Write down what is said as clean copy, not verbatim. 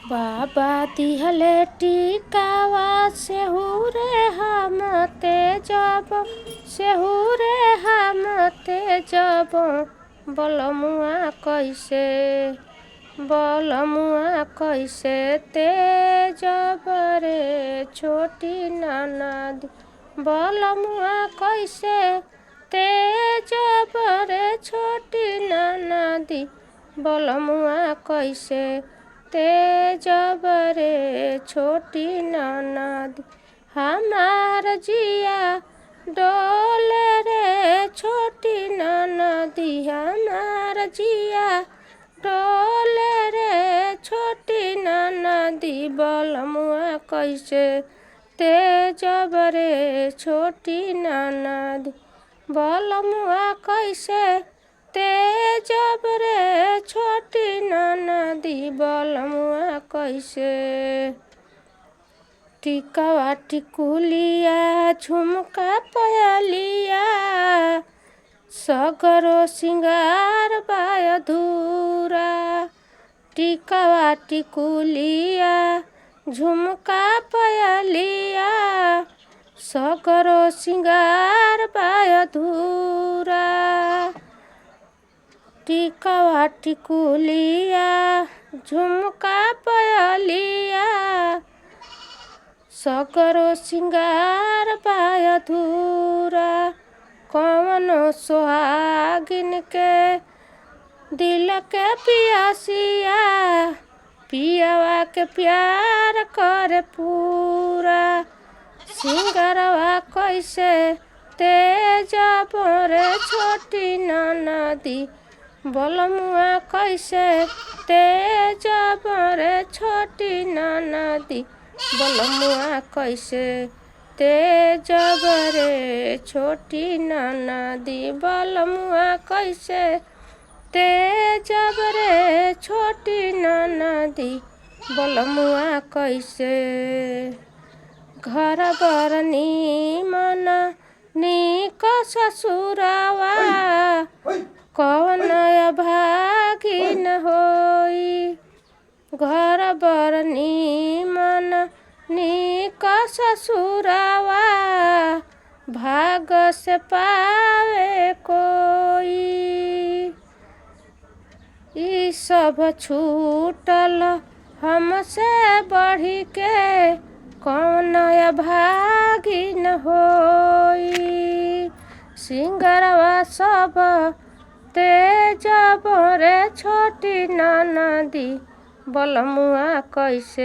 बाबा दिहले टीकावा सेहुरे हम तेजब सेहुरे हम तेजब बलमुआ कैसे तेजब रे छोटी ननद बलमुआ कैसे तेजब रे छोटी ननदी बलमुआ कैसे तेजब रे छोटी ननदी हमार जिया डोले रे छोटी ननदी हमार जिया डोले रे छोटी ननदी बलमुआ कैसे तेजब रे छोटी ननदी बलमुआ कैसे तेजब रे छोटी ननदी बलमुआ कैसे टिकवा टिकुलिया झुमका पयलिया सगरो सिंगार बाय अधूरा टिकवा टिकुलिया झुमका पयलिया सगरो सिंगार बाय अधूरा टिकवा टिकुलिया झुमका पयलिया सगरो सिंगार बाय अधूरा कौनो सुहागिन के दिल के पियासिया पियवा के प्यार करे पूरा सिंगरवा कैसे तेजब रे छोटी ननदी बलमुआ कैसे तेजब रे छोटी ननदी बलमुआ कैसे तेजब रे छोटी ननदी बलमुआ कैसे तेजब रे छोटी ननदी बलमुआ कैसे घर बर नीमन नीक ससुरवा कौन भागिन होई घर बर नीमन नीक ससुरवा भाग से पावे कोई ई सब छूटल हमसे बढ़ी के कौन भागिन होई सिंगरवा सब तेजब रे छोटी ननदी बलमुआ कैसे